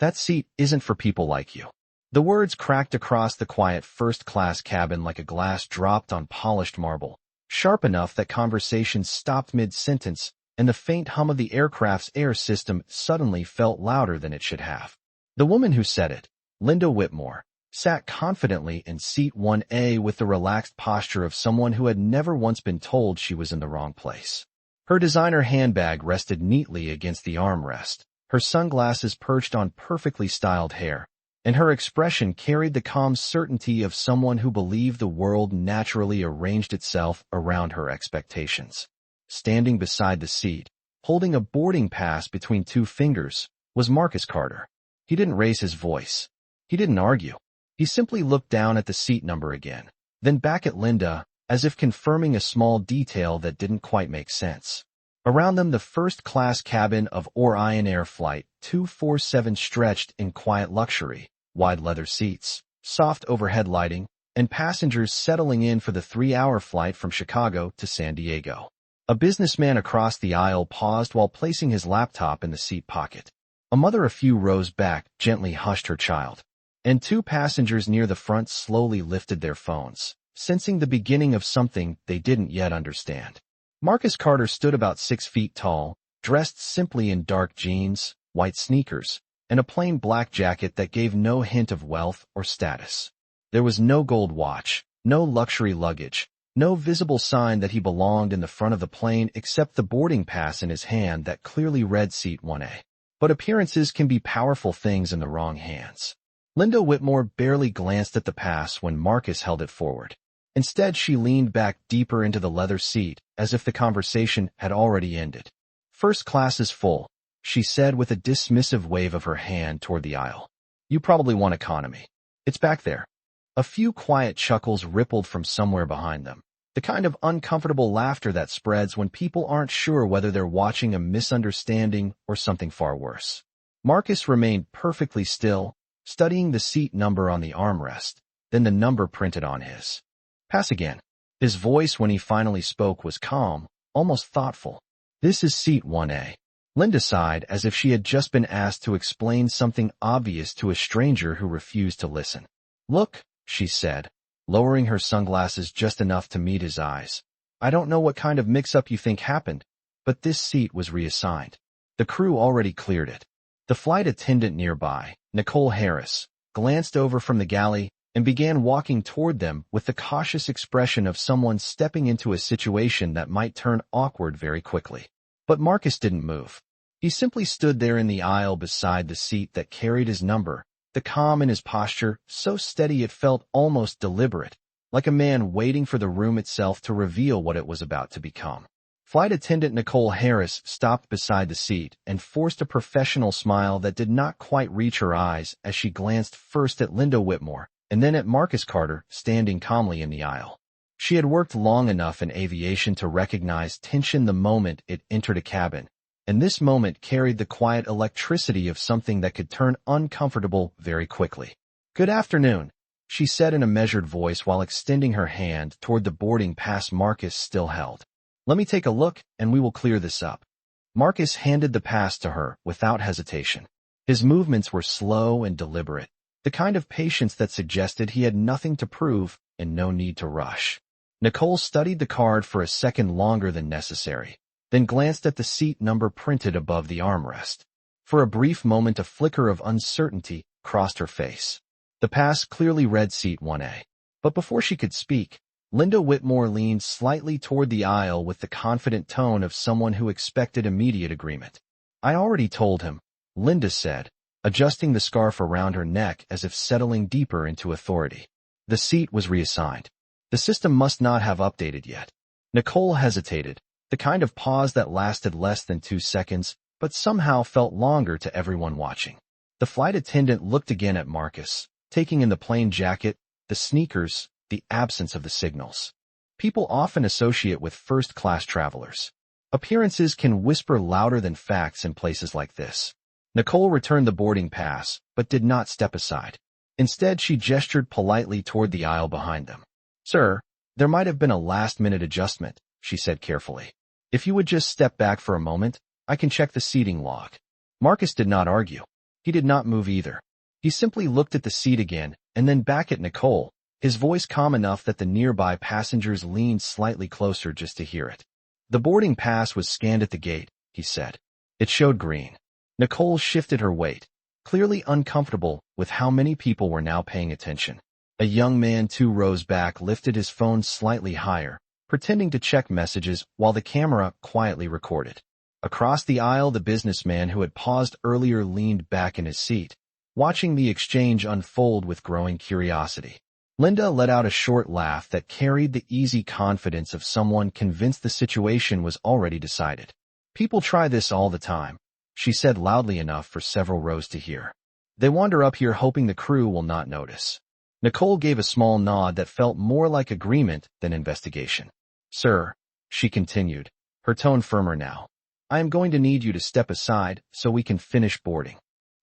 That seat isn't for people like you. The words cracked across the quiet first-class cabin like a glass dropped on polished marble, sharp enough that conversation stopped mid-sentence, and the faint hum of the aircraft's air system suddenly felt louder than it should have. The woman who said it, Linda Whitmore, sat confidently in seat 1A with the relaxed posture of someone who had never once been told she was in the wrong place. Her designer handbag rested neatly against the armrest, her sunglasses perched on perfectly styled hair, and her expression carried the calm certainty of someone who believed the world naturally arranged itself around her expectations. Standing beside the seat, holding a boarding pass between two fingers, was Marcus Carter. He didn't raise his voice. He didn't argue. He simply looked down at the seat number again, then back at Linda, as if confirming a small detail that didn't quite make sense. Around them, the first-class cabin of Orion Air Flight 247 stretched in quiet luxury, wide leather seats, soft overhead lighting, and passengers settling in for the 3-hour flight from Chicago to San Diego. A businessman across the aisle paused while placing his laptop in the seat pocket. A mother a few rows back gently hushed her child, and two passengers near the front slowly lifted their phones, sensing the beginning of something they didn't yet understand. Marcus Carter stood about 6 feet tall, dressed simply in dark jeans, white sneakers, and a plain black jacket that gave no hint of wealth or status. There was no gold watch, no luxury luggage, no visible sign that he belonged in the front of the plane except the boarding pass in his hand that clearly read Seat 1A. But appearances can be powerful things in the wrong hands. Linda Whitmore barely glanced at the pass when Marcus held it forward. Instead, she leaned back deeper into the leather seat, as if the conversation had already ended. "First class is full," she said with a dismissive wave of her hand toward the aisle. "You probably want economy. It's back there." A few quiet chuckles rippled from somewhere behind them, the kind of uncomfortable laughter that spreads when people aren't sure whether they're watching a misunderstanding or something far worse. Marcus remained perfectly still, studying the seat number on the armrest, then the number printed on his. "Pass again." His voice when he finally spoke was calm, almost thoughtful. "This is Seat 1A. Linda sighed as if she had just been asked to explain something obvious to a stranger who refused to listen. "Look," she said, lowering her sunglasses just enough to meet his eyes. "I don't know what kind of mix-up you think happened, but this seat was reassigned. The crew already cleared it." The flight attendant nearby, Nicole Harris, glanced over from the galley and began walking toward them with the cautious expression of someone stepping into a situation that might turn awkward very quickly. But Marcus didn't move. He simply stood there in the aisle beside the seat that carried his number, the calm in his posture so steady it felt almost deliberate, like a man waiting for the room itself to reveal what it was about to become. Flight attendant Nicole Harris stopped beside the seat and forced a professional smile that did not quite reach her eyes as she glanced first at Linda Whitmore and then at Marcus Carter standing calmly in the aisle. She had worked long enough in aviation to recognize tension the moment it entered a cabin, and this moment carried the quiet electricity of something that could turn uncomfortable very quickly. "Good afternoon," she said in a measured voice while extending her hand toward the boarding pass Marcus still held. "Let me take a look, and we will clear this up." Marcus handed the pass to her without hesitation. His movements were slow and deliberate, the kind of patience that suggested he had nothing to prove and no need to rush. Nicole studied the card for a second longer than necessary, then glanced at the seat number printed above the armrest. For a brief moment, a flicker of uncertainty crossed her face. The pass clearly read Seat 1A. But before she could speak, Linda Whitmore leaned slightly toward the aisle with the confident tone of someone who expected immediate agreement. "I already told him," Linda said, adjusting the scarf around her neck as if settling deeper into authority. "The seat was reassigned. The system must not have updated yet." Nicole hesitated, the kind of pause that lasted less than 2 seconds, but somehow felt longer to everyone watching. The flight attendant looked again at Marcus, taking in the plain jacket, the sneakers, the absence of the signals. People often associate with first-class travelers. Appearances can whisper louder than facts in places like this. Nicole returned the boarding pass, but did not step aside. Instead, she gestured politely toward the aisle behind them. "Sir, there might have been a last-minute adjustment," she said carefully. "If you would just step back for a moment, I can check the seating log." Marcus did not argue. He did not move either. He simply looked at the seat again, and then back at Nicole, his voice calm enough that the nearby passengers leaned slightly closer just to hear it. The boarding pass was scanned at the gate, he said. It showed green. Nicole shifted her weight, clearly uncomfortable with how many people were now paying attention. A young man 2 rows back lifted his phone slightly higher, pretending to check messages while the camera quietly recorded. Across the aisle, the businessman who had paused earlier leaned back in his seat, watching the exchange unfold with growing curiosity. Linda let out a short laugh that carried the easy confidence of someone convinced the situation was already decided. People try this all the time, she said loudly enough for several rows to hear. They wander up here hoping the crew will not notice. Nicole gave a small nod that felt more like agreement than investigation. Sir, she continued, her tone firmer now, I am going to need you to step aside so we can finish boarding.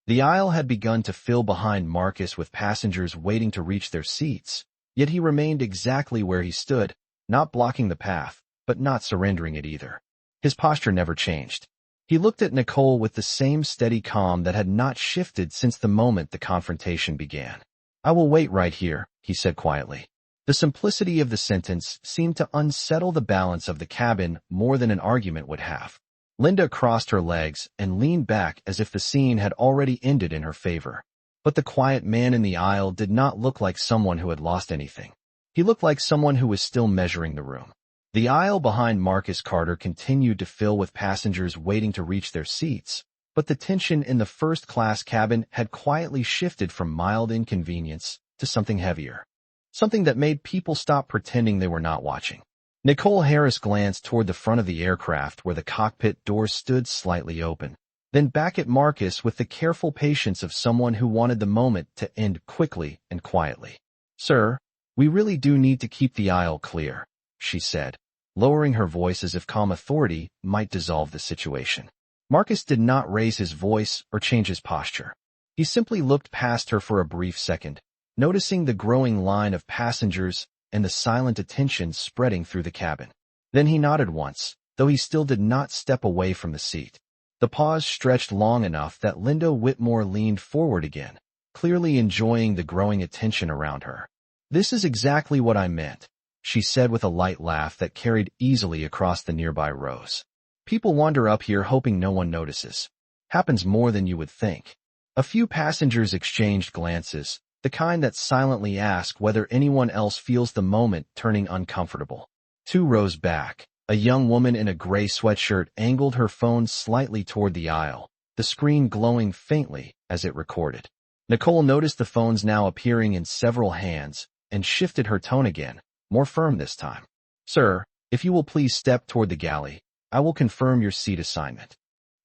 The aisle had begun to fill behind Marcus with passengers waiting to reach their seats, yet he remained exactly where he stood, not blocking the path, but not surrendering it either. His posture never changed. He looked at Nicole with the same steady calm that had not shifted since the moment the confrontation began. I will wait right here, he said quietly. The simplicity of the sentence seemed to unsettle the balance of the cabin more than an argument would have. Linda crossed her legs and leaned back as if the scene had already ended in her favor. But the quiet man in the aisle did not look like someone who had lost anything. He looked like someone who was still measuring the room. The aisle behind Marcus Carter continued to fill with passengers waiting to reach their seats, but the tension in the first-class cabin had quietly shifted from mild inconvenience to something heavier. Something that made people stop pretending they were not watching. Nicole Harris glanced toward the front of the aircraft where the cockpit doors stood slightly open, then back at Marcus with the careful patience of someone who wanted the moment to end quickly and quietly. Sir, we really do need to keep the aisle clear, she said, lowering her voice as if calm authority might dissolve the situation. Marcus did not raise his voice or change his posture. He simply looked past her for a brief second, noticing the growing line of passengers and the silent attention spreading through the cabin. Then he nodded once, though he still did not step away from the seat. The pause stretched long enough that Linda Whitmore leaned forward again, clearly enjoying the growing attention around her. This is exactly what I meant, she said with a light laugh that carried easily across the nearby rows. People wander up here hoping no one notices. Happens more than you would think. A few passengers exchanged glances, the kind that silently ask whether anyone else feels the moment turning uncomfortable. 2 rows back, a young woman in a gray sweatshirt angled her phone slightly toward the aisle, the screen glowing faintly as it recorded. Nicole noticed the phones now appearing in several hands and shifted her tone again, more firm this time. Sir, if you will please step toward the galley, I will confirm your seat assignment.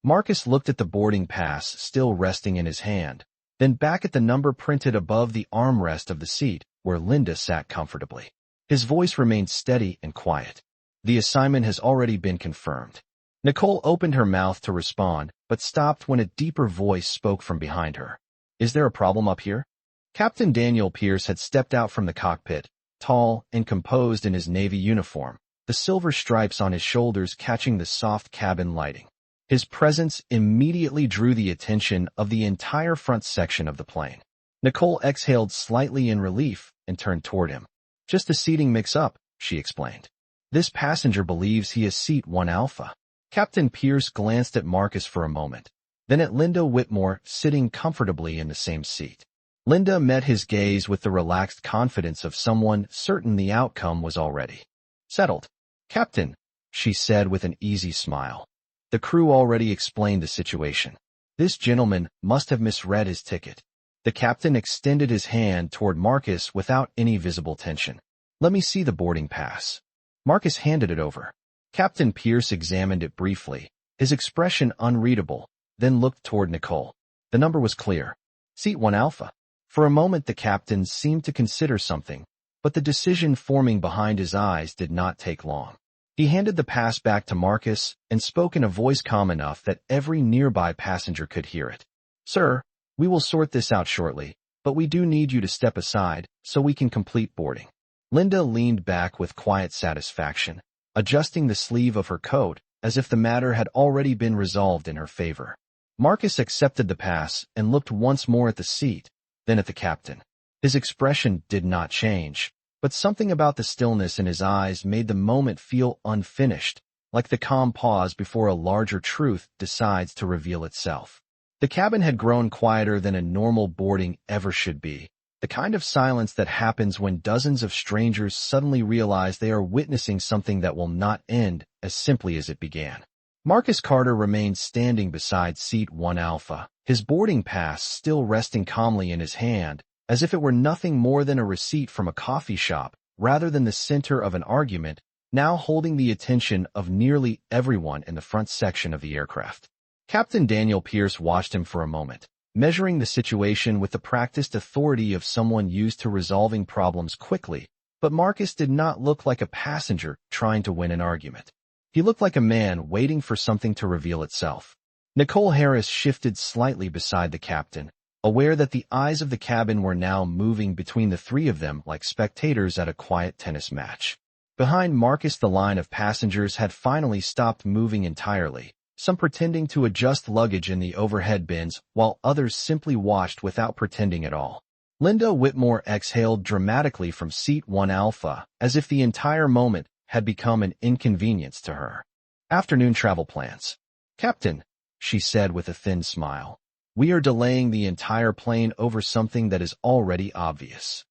Marcus looked at the boarding pass still resting in his hand, then back at the number printed above the armrest of the seat where Linda sat comfortably. His voice remained steady and quiet. The assignment has already been confirmed. Nicole opened her mouth to respond, but stopped when a deeper voice spoke from behind her. Is there a problem up here? Captain Daniel Pierce had stepped out from the cockpit, tall and composed in his Navy uniform, the silver stripes on his shoulders catching the soft cabin lighting. His presence immediately drew the attention of the entire front section of the plane. Nicole exhaled slightly in relief and turned toward him. Just a seating mix-up, she explained. This passenger believes he is seat 1 Alpha. Captain Pierce glanced at Marcus for a moment, then at Linda Whitmore sitting comfortably in the same seat. Linda met his gaze with the relaxed confidence of someone certain the outcome was already settled. Captain, she said with an easy smile. The crew already explained the situation. This gentleman must have misread his ticket. The captain extended his hand toward Marcus without any visible tension. Let me see the boarding pass. Marcus handed it over. Captain Pierce examined it briefly, his expression unreadable, then looked toward Nicole. The number was clear. Seat 1 Alpha. For a moment the captain seemed to consider something, but the decision forming behind his eyes did not take long. He handed the pass back to Marcus and spoke in a voice calm enough that every nearby passenger could hear it. Sir, we will sort this out shortly, but we do need you to step aside so we can complete boarding. Linda leaned back with quiet satisfaction, adjusting the sleeve of her coat as if the matter had already been resolved in her favor. Marcus accepted the pass and looked once more at the seat, then at the captain. His expression did not change, but something about the stillness in his eyes made the moment feel unfinished, like the calm pause before a larger truth decides to reveal itself. The cabin had grown quieter than a normal boarding ever should be, the kind of silence that happens when dozens of strangers suddenly realize they are witnessing something that will not end as simply as it began. Marcus Carter remained standing beside seat 1 Alpha, his boarding pass still resting calmly in his hand, as if it were nothing more than a receipt from a coffee shop, rather than the center of an argument, now holding the attention of nearly everyone in the front section of the aircraft. Captain Daniel Pierce watched him for a moment, measuring the situation with the practiced authority of someone used to resolving problems quickly, but Marcus did not look like a passenger trying to win an argument. He looked like a man waiting for something to reveal itself. Nicole Harris shifted slightly beside the captain, aware that the eyes of the cabin were now moving between the three of them like spectators at a quiet tennis match. Behind Marcus, the line of passengers had finally stopped moving entirely, some pretending to adjust luggage in the overhead bins, while others simply watched without pretending at all. Linda Whitmore exhaled dramatically from seat 1 Alpha, as if the entire moment had become an inconvenience to her. Afternoon travel plans. Captain, she said with a thin smile. We are delaying the entire plane over something that is already obvious.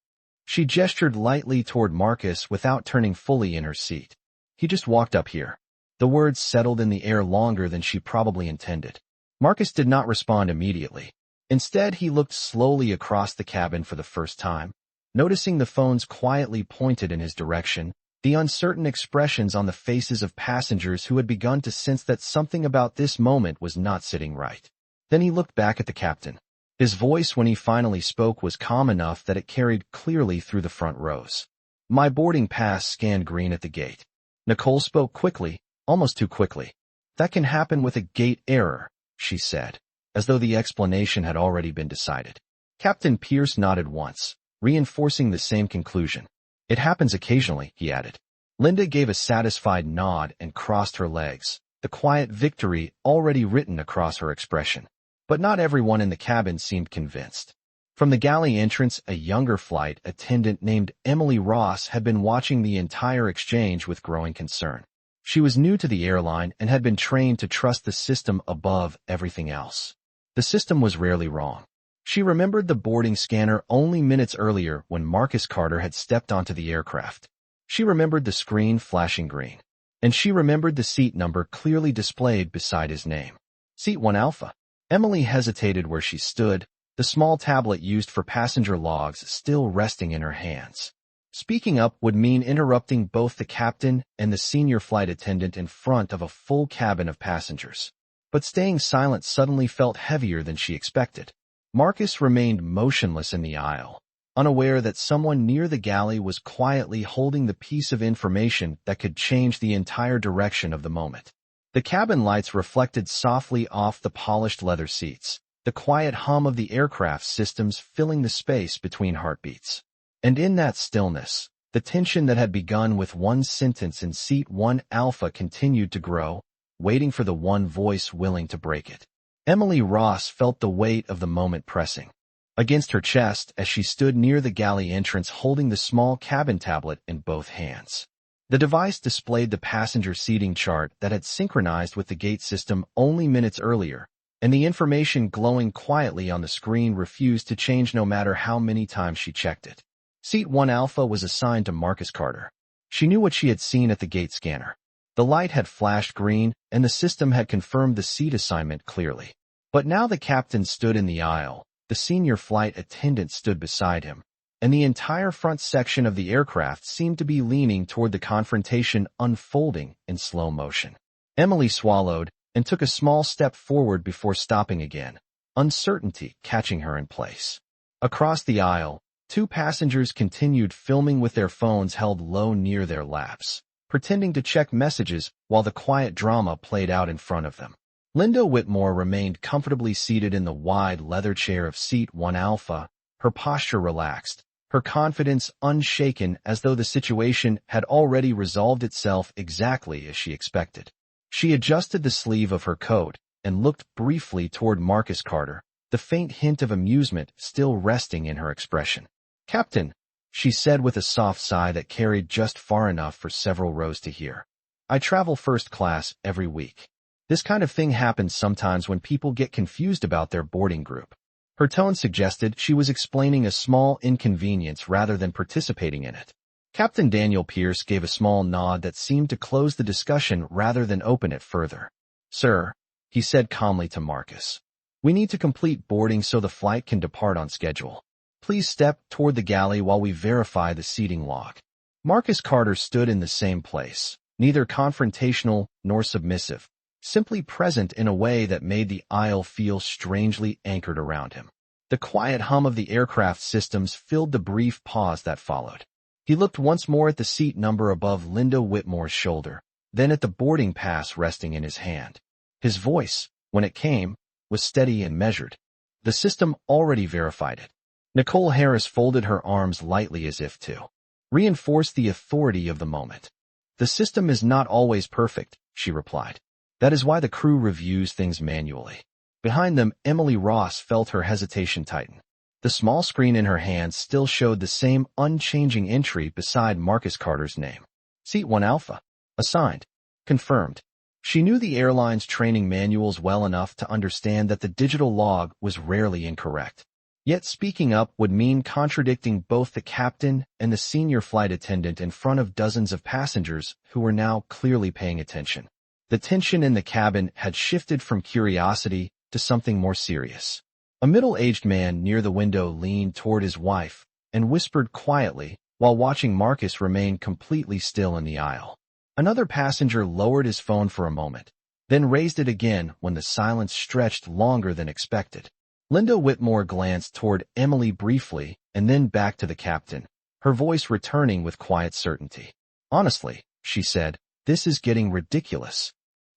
She gestured lightly toward Marcus without turning fully in her seat. He just walked up here. The words settled in the air longer than she probably intended. Marcus did not respond immediately. Instead, he looked slowly across the cabin for the first time, noticing the phones quietly pointed in his direction, the uncertain expressions on the faces of passengers who had begun to sense that something about this moment was not sitting right. Then he looked back at the captain. His voice when he finally spoke was calm enough that it carried clearly through the front rows. My boarding pass scanned green at the gate. Nicole spoke quickly, almost too quickly. That can happen with a gate error, she said, as though the explanation had already been decided. Captain Pierce nodded once, reinforcing the same conclusion. It happens occasionally, he added. Linda gave a satisfied nod and crossed her legs, the quiet victory already written across her expression. But not everyone in the cabin seemed convinced. From the galley entrance, a younger flight attendant named Emily Ross had been watching the entire exchange with growing concern. She was new to the airline and had been trained to trust the system above everything else. The system was rarely wrong. She remembered the boarding scanner only minutes earlier when Marcus Carter had stepped onto the aircraft. She remembered the screen flashing green. And she remembered the seat number clearly displayed beside his name. Seat 1 Alpha. Emily hesitated where she stood, the small tablet used for passenger logs still resting in her hands. Speaking up would mean interrupting both the captain and the senior flight attendant in front of a full cabin of passengers. But staying silent suddenly felt heavier than she expected. Marcus remained motionless in the aisle, unaware that someone near the galley was quietly holding the piece of information that could change the entire direction of the moment. The cabin lights reflected softly off the polished leather seats, the quiet hum of the aircraft systems filling the space between heartbeats. And in that stillness, the tension that had begun with one sentence in seat 1 Alpha continued to grow, waiting for the one voice willing to break it. Emily Ross felt the weight of the moment pressing against her chest as she stood near the galley entrance holding the small cabin tablet in both hands. The device displayed the passenger seating chart that had synchronized with the gate system only minutes earlier, and the information glowing quietly on the screen refused to change no matter how many times she checked it. Seat 1 Alpha was assigned to Marcus Carter. She knew what she had seen at the gate scanner. The light had flashed green, and the system had confirmed the seat assignment clearly. But now the captain stood in the aisle, the senior flight attendant stood beside him, and the entire front section of the aircraft seemed to be leaning toward the confrontation unfolding in slow motion. Emily swallowed and took a small step forward before stopping again, uncertainty catching her in place. Across the aisle, two passengers continued filming with their phones held low near their laps, pretending to check messages while the quiet drama played out in front of them. Linda Whitmore remained comfortably seated in the wide leather chair of seat 1 Alpha, her posture relaxed, her confidence unshaken as though the situation had already resolved itself exactly as she expected. She adjusted the sleeve of her coat, and looked briefly toward Marcus Carter, the faint hint of amusement still resting in her expression. "Captain," she said with a soft sigh that carried just far enough for several rows to hear. "I travel first class every week. This kind of thing happens sometimes when people get confused about their boarding group." Her tone suggested she was explaining a small inconvenience rather than participating in it. Captain Daniel Pierce gave a small nod that seemed to close the discussion rather than open it further. "Sir," he said calmly to Marcus, "we need to complete boarding so the flight can depart on schedule. Please step toward the galley while we verify the seating log." Marcus Carter stood in the same place, neither confrontational nor submissive, simply present in a way that made the aisle feel strangely anchored around him. The quiet hum of the aircraft systems filled the brief pause that followed. He looked once more at the seat number above Linda Whitmore's shoulder, then at the boarding pass resting in his hand. His voice, when it came, was steady and measured. The system already verified it. Nicole Harris folded her arms lightly as if to reinforce the authority of the moment. "The system is not always perfect," she replied. "That is why the crew reviews things manually." Behind them, Emily Ross felt her hesitation tighten. The small screen in her hand still showed the same unchanging entry beside Marcus Carter's name. "Seat 1 Alpha. Assigned. Confirmed." She knew the airline's training manuals well enough to understand that the digital log was rarely incorrect. Yet speaking up would mean contradicting both the captain and the senior flight attendant in front of dozens of passengers who were now clearly paying attention. The tension in the cabin had shifted from curiosity to something more serious. A middle-aged man near the window leaned toward his wife and whispered quietly while watching Marcus remain completely still in the aisle. Another passenger lowered his phone for a moment, then raised it again when the silence stretched longer than expected. Linda Whitmore glanced toward Emily briefly and then back to the captain, her voice returning with quiet certainty. "Honestly," she said, "this is getting ridiculous."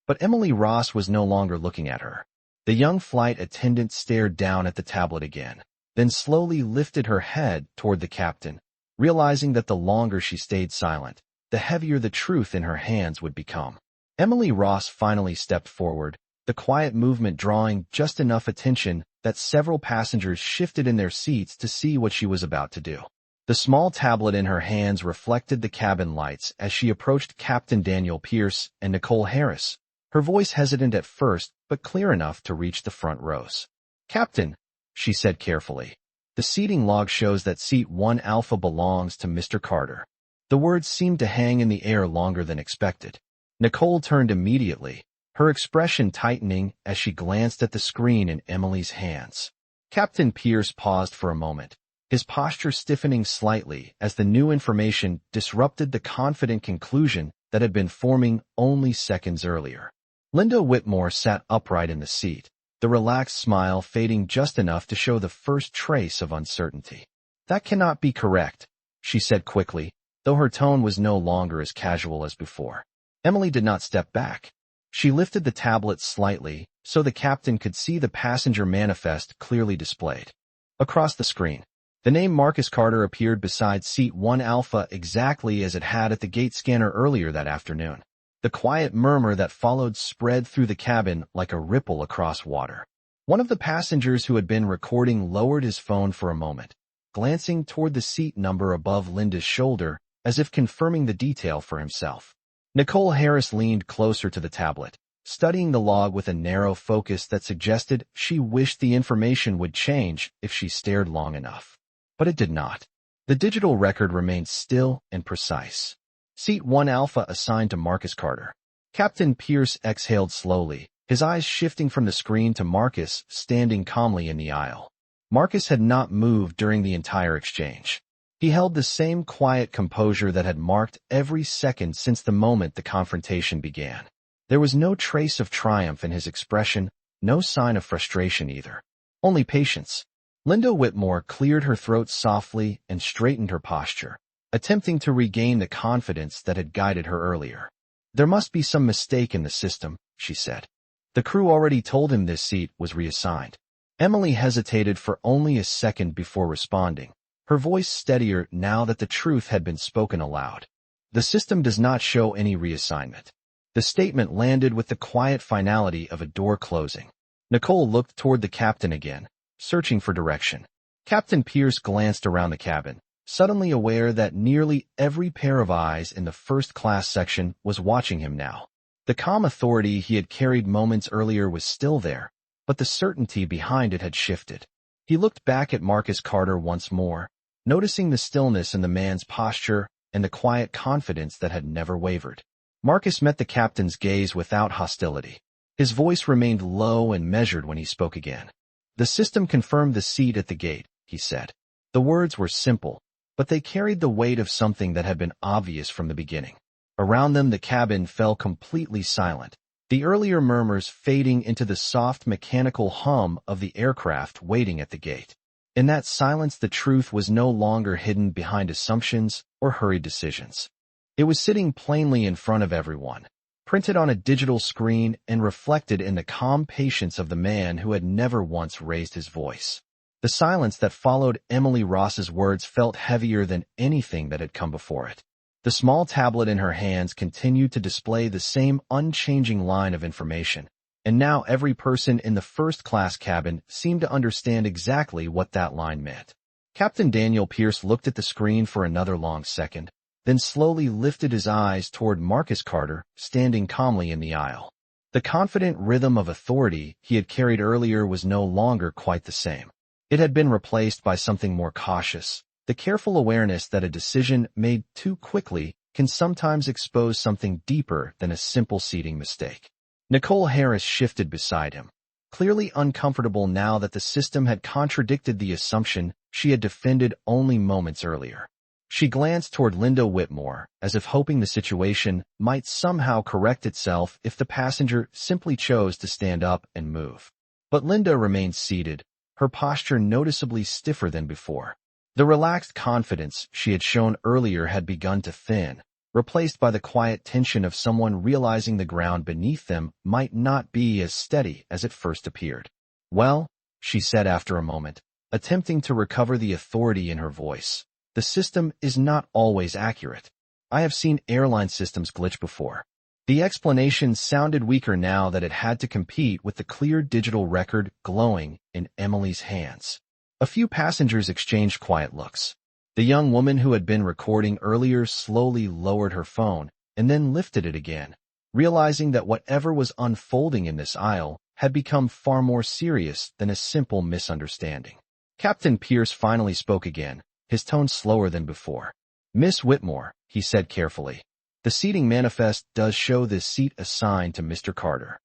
But Emily Ross was no longer looking at her. The young flight attendant stared down at the tablet again, then slowly lifted her head toward the captain, realizing that the longer she stayed silent, the heavier the truth in her hands would become. Emily Ross finally stepped forward, the quiet movement drawing just enough attention that several passengers shifted in their seats to see what she was about to do. The small tablet in her hands reflected the cabin lights as she approached Captain Daniel Pierce and Nicole Harris, her voice hesitant at first but clear enough to reach the front rows. "Captain," she said carefully, "the seating log shows that seat 1 Alpha belongs to Mr. Carter." The words seemed to hang in the air longer than expected. Nicole turned immediately, her expression tightening as she glanced at the screen in Emily's hands. Captain Pierce paused for a moment, his posture stiffening slightly as the new information disrupted the confident conclusion that had been forming only seconds earlier. Linda Whitmore sat upright in the seat, the relaxed smile fading just enough to show the first trace of uncertainty. "That cannot be correct," she said quickly, though her tone was no longer as casual as before. Emily did not step back. She lifted the tablet slightly so the captain could see the passenger manifest clearly displayed. Across the screen, the name Marcus Carter appeared beside seat 1 Alpha exactly as it had at the gate scanner earlier that afternoon. The quiet murmur that followed spread through the cabin like a ripple across water. One of the passengers who had been recording lowered his phone for a moment, glancing toward the seat number above Linda's shoulder as if confirming the detail for himself. Nicole Harris leaned closer to the tablet, studying the log with a narrow focus that suggested she wished the information would change if she stared long enough. But it did not. The digital record remained still and precise. Seat 1 Alpha assigned to Marcus Carter. Captain Pierce exhaled slowly, his eyes shifting from the screen to Marcus standing calmly in the aisle. Marcus had not moved during the entire exchange. He held the same quiet composure that had marked every second since the moment the confrontation began. There was no trace of triumph in his expression, no sign of frustration either. Only patience. Linda Whitmore cleared her throat softly and straightened her posture, attempting to regain the confidence that had guided her earlier. "There must be some mistake in the system," she said. "The crew already told him this seat was reassigned." Emily hesitated for only a second before responding, her voice steadier now that the truth had been spoken aloud. "The system does not show any reassignment. The statement landed with the quiet finality of a door closing. Nicole looked toward the captain again, searching for direction. Captain Pierce glanced around the cabin, suddenly aware that nearly every pair of eyes in the first-class section was watching him now. The calm authority he had carried moments earlier was still there, but the certainty behind it had shifted. He looked back at Marcus Carter once more, noticing the stillness in the man's posture and the quiet confidence that had never wavered. Marcus met the captain's gaze without hostility. His voice remained low and measured when he spoke again. "The system confirmed the seat at the gate," he said. The words were simple, but they carried the weight of something that had been obvious from the beginning. Around them the cabin fell completely silent, the earlier murmurs fading into the soft mechanical hum of the aircraft waiting at the gate. In that silence the truth was no longer hidden behind assumptions or hurried decisions. It was sitting plainly in front of everyone, printed on a digital screen and reflected in the calm patience of the man who had never once raised his voice. The silence that followed Emily Ross's words felt heavier than anything that had come before it. The small tablet in her hands continued to display the same unchanging line of information, and now every person in the first-class cabin seemed to understand exactly what that line meant. Captain Daniel Pierce looked at the screen for another long second, then slowly lifted his eyes toward Marcus Carter, standing calmly in the aisle. The confident rhythm of authority he had carried earlier was no longer quite the same. It had been replaced by something more cautious, the careful awareness that a decision made too quickly can sometimes expose something deeper than a simple seating mistake. Nicole Harris shifted beside him, clearly uncomfortable now that the system had contradicted the assumption she had defended only moments earlier. She glanced toward Linda Whitmore, as if hoping the situation might somehow correct itself if the passenger simply chose to stand up and move. But Linda remained seated, her posture noticeably stiffer than before. The relaxed confidence she had shown earlier had begun to thin, replaced by the quiet tension of someone realizing the ground beneath them might not be as steady as it first appeared. "Well," she said after a moment, attempting to recover the authority in her voice, "the system is not always accurate. I have seen airline systems glitch before." The explanation sounded weaker now that it had to compete with the clear digital record glowing in Emily's hands. A few passengers exchanged quiet looks. The young woman who had been recording earlier slowly lowered her phone and then lifted it again, realizing that whatever was unfolding in this aisle had become far more serious than a simple misunderstanding. Captain Pierce finally spoke again, his tone slower than before. "Miss Whitmore," he said carefully, "the seating manifest does show this seat assigned to Mr. Carter."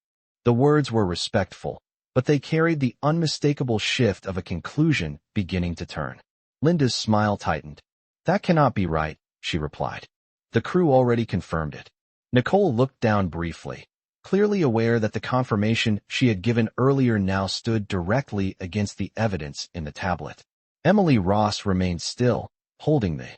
The words were respectful, but they carried the unmistakable shift of a conclusion beginning to turn. Linda's smile tightened. "That cannot be right," she replied. "The crew already confirmed it." Nicole looked down briefly, clearly aware that the confirmation she had given earlier now stood directly against the evidence in the tablet. Emily Ross remained still, holding the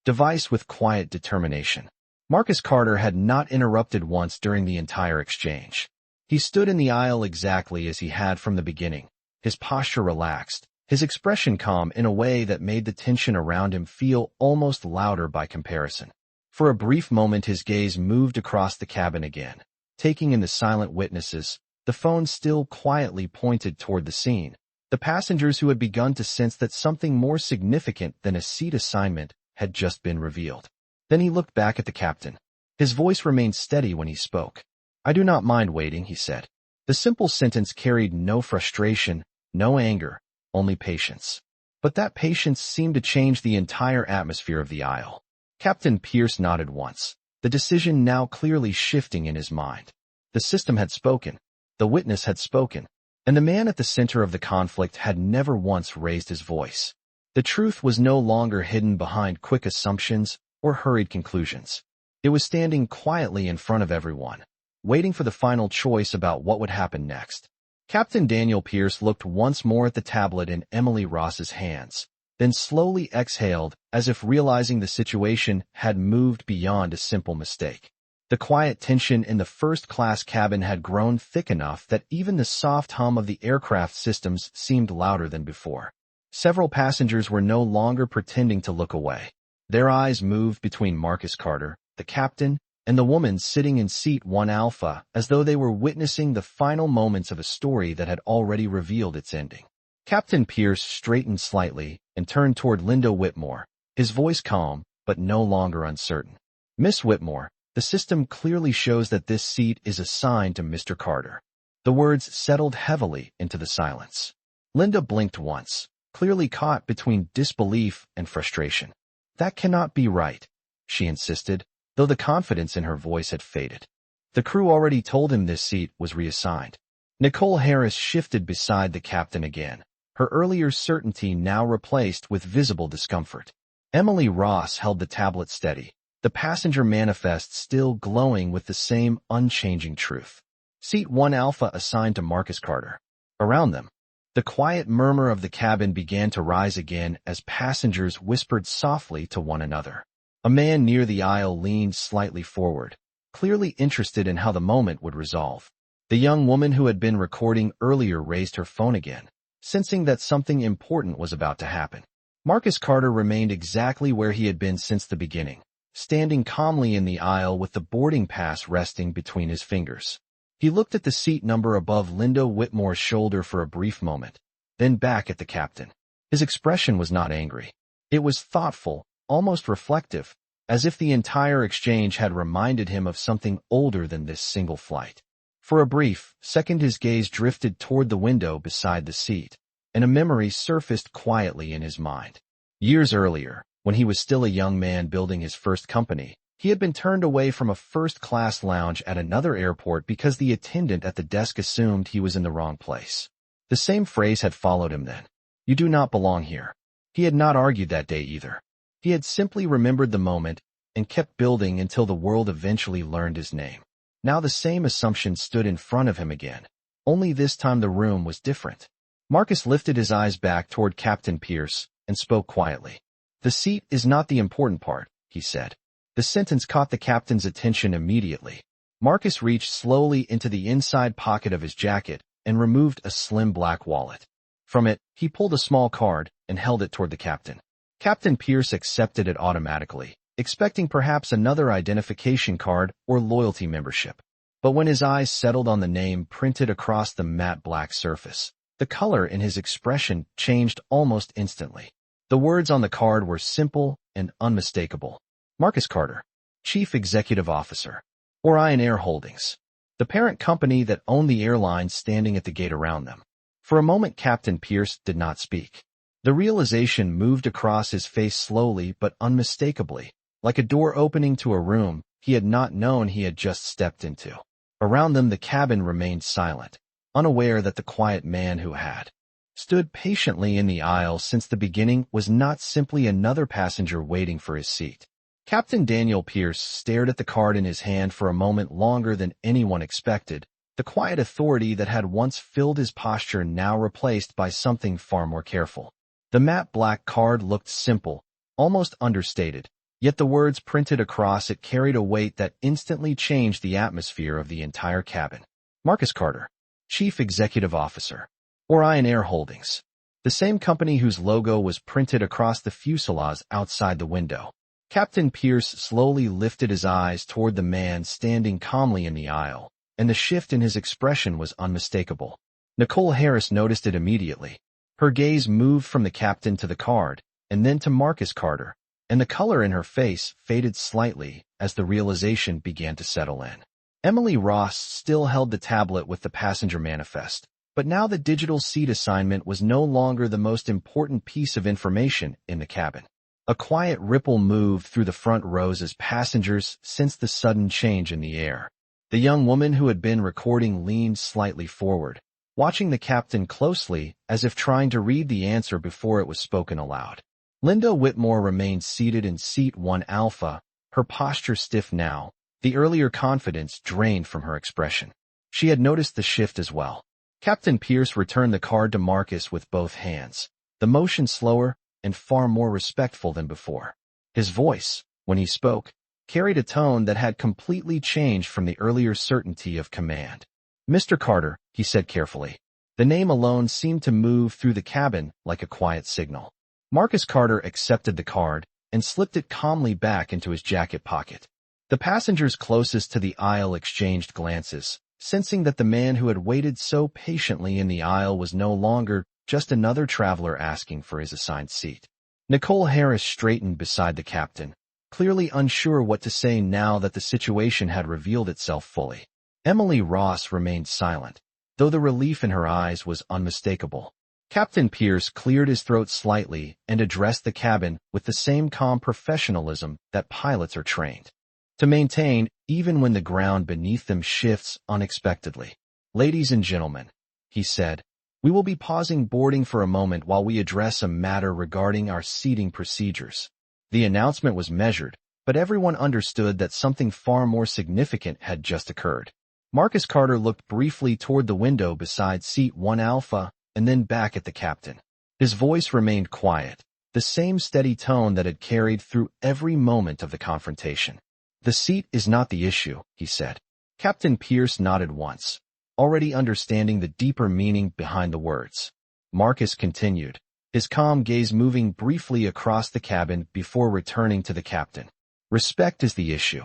device with quiet determination. Marcus Carter had not interrupted once during the entire exchange. He stood in the aisle exactly as he had from the beginning, his posture relaxed, his expression calm in a way that made the tension around him feel almost louder by comparison. For a brief moment his gaze moved across the cabin again, taking in the silent witnesses, the phone still quietly pointed toward the scene, the passengers who had begun to sense that something more significant than a seat assignment had just been revealed. Then he looked back at the captain. His voice remained steady when he spoke. "I do not mind waiting," he said. The simple sentence carried no frustration, no anger, only patience. But that patience seemed to change the entire atmosphere of the aisle. Captain Pierce nodded once, the decision now clearly shifting in his mind. The system had spoken, the witness had spoken, and the man at the center of the conflict had never once raised his voice. The truth was no longer hidden behind quick assumptions or hurried conclusions. It was standing quietly in front of everyone, waiting for the final choice about what would happen next. Captain Daniel Pierce looked once more at the tablet in Emily Ross's hands, then slowly exhaled as if realizing the situation had moved beyond a simple mistake. The quiet tension in the first-class cabin had grown thick enough that even the soft hum of the aircraft systems seemed louder than before. Several passengers were no longer pretending to look away. Their eyes moved between Marcus Carter, the captain, and the woman sitting in seat 1 Alpha as though they were witnessing the final moments of a story that had already revealed its ending. Captain Pierce straightened slightly and turned toward Linda Whitmore, his voice calm but no longer uncertain. "Miss Whitmore, the system clearly shows that this seat is assigned to Mr. Carter." The words settled heavily into the silence. Linda blinked once, clearly caught between disbelief and frustration. "That cannot be right," she insisted, though the confidence in her voice had faded. "The crew already told him this seat was reassigned." Nicole Harris shifted beside the captain again, her earlier certainty now replaced with visible discomfort. Emily Ross held the tablet steady, the passenger manifest still glowing with the same unchanging truth. Seat 1 Alpha assigned to Marcus Carter. Around them, the quiet murmur of the cabin began to rise again as passengers whispered softly to one another. A man near the aisle leaned slightly forward, clearly interested in how the moment would resolve. The young woman who had been recording earlier raised her phone again, sensing that something important was about to happen. Marcus Carter remained exactly where he had been since the beginning, standing calmly in the aisle with the boarding pass resting between his fingers. He looked at the seat number above Linda Whitmore's shoulder for a brief moment, then back at the captain. His expression was not angry. It was thoughtful, almost reflective, as if the entire exchange had reminded him of something older than this single flight. For a brief second his gaze drifted toward the window beside the seat, and a memory surfaced quietly in his mind. Years earlier, when he was still a young man building his first company, he had been turned away from a first-class lounge at another airport because the attendant at the desk assumed he was in the wrong place. The same phrase had followed him then. "You do not belong here." He had not argued that day either. He had simply remembered the moment and kept building until the world eventually learned his name. Now the same assumption stood in front of him again, only this time the room was different. Marcus lifted his eyes back toward Captain Pierce and spoke quietly. "The seat is not the important part," he said. The sentence caught the captain's attention immediately. Marcus reached slowly into the inside pocket of his jacket and removed a slim black wallet. From it, he pulled a small card and held it toward the captain. Captain Pierce accepted it automatically, expecting perhaps another identification card or loyalty membership. But when his eyes settled on the name printed across the matte black surface, the color in his expression changed almost instantly. The words on the card were simple and unmistakable. Marcus Carter, Chief Executive Officer, Orion Air Holdings, the parent company that owned the airline standing at the gate around them. For a moment Captain Pierce did not speak. The realization moved across his face slowly but unmistakably, like a door opening to a room he had not known he had just stepped into. Around them the cabin remained silent, unaware that the quiet man who had stood patiently in the aisle since the beginning was not simply another passenger waiting for his seat. Captain Daniel Pierce stared at the card in his hand for a moment longer than anyone expected, the quiet authority that had once filled his posture now replaced by something far more careful. The matte black card looked simple, almost understated, yet the words printed across it carried a weight that instantly changed the atmosphere of the entire cabin. Marcus Carter, Chief Executive Officer, Orion Air Holdings, the same company whose logo was printed across the fuselage outside the window. Captain Pierce slowly lifted his eyes toward the man standing calmly in the aisle, and the shift in his expression was unmistakable. Nicole Harris noticed it immediately. Her gaze moved from the captain to the card, and then to Marcus Carter, and the color in her face faded slightly as the realization began to settle in. Emily Ross still held the tablet with the passenger manifest, but now the digital seat assignment was no longer the most important piece of information in the cabin. A quiet ripple moved through the front rows as passengers sensed the sudden change in the air. The young woman who had been recording leaned slightly forward, watching the captain closely as if trying to read the answer before it was spoken aloud. Linda Whitmore remained seated in seat 1 Alpha, her posture stiff now, the earlier confidence drained from her expression. She had noticed the shift as well. Captain Pierce returned the card to Marcus with both hands, the motion slower and far more respectful than before. His voice, when he spoke, carried a tone that had completely changed from the earlier certainty of command. "Mr. Carter," he said carefully. The name alone seemed to move through the cabin like a quiet signal. Marcus Carter accepted the card and slipped it calmly back into his jacket pocket. The passengers closest to the aisle exchanged glances, sensing that the man who had waited so patiently in the aisle was no longer just another traveler asking for his assigned seat. Nicole Harris straightened beside the captain, clearly unsure what to say now that the situation had revealed itself fully. Emily Ross remained silent, though the relief in her eyes was unmistakable. Captain Pierce cleared his throat slightly and addressed the cabin with the same calm professionalism that pilots are trained to maintain even when the ground beneath them shifts unexpectedly. "Ladies and gentlemen," he said, "we will be pausing boarding for a moment while we address a matter regarding our seating procedures." The announcement was measured, but everyone understood that something far more significant had just occurred. Marcus Carter looked briefly toward the window beside seat 1 Alpha and then back at the captain. His voice remained quiet, the same steady tone that had carried through every moment of the confrontation. "The seat is not the issue," he said. Captain Pierce nodded once, already understanding the deeper meaning behind the words. Marcus continued, his calm gaze moving briefly across the cabin before returning to the captain. "Respect is the issue."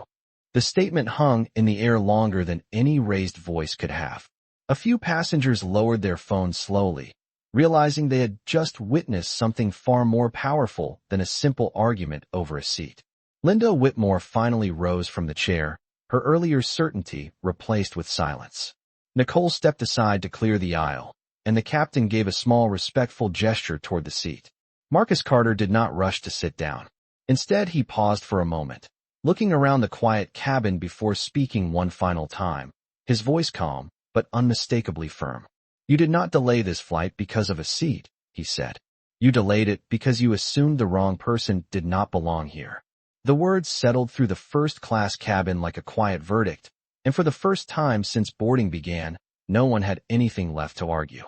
The statement hung in the air longer than any raised voice could have. A few passengers lowered their phones slowly, realizing they had just witnessed something far more powerful than a simple argument over a seat. Linda Whitmore finally rose from the chair, her earlier certainty replaced with silence. Nicole stepped aside to clear the aisle, and the captain gave a small respectful gesture toward the seat. Marcus Carter did not rush to sit down. Instead, he paused for a moment, looking around the quiet cabin before speaking one final time, his voice calm but unmistakably firm. "You did not delay this flight because of a seat," he said. "You delayed it because you assumed the wrong person did not belong here." The words settled through the first-class cabin like a quiet verdict, and for the first time since boarding began, no one had anything left to argue.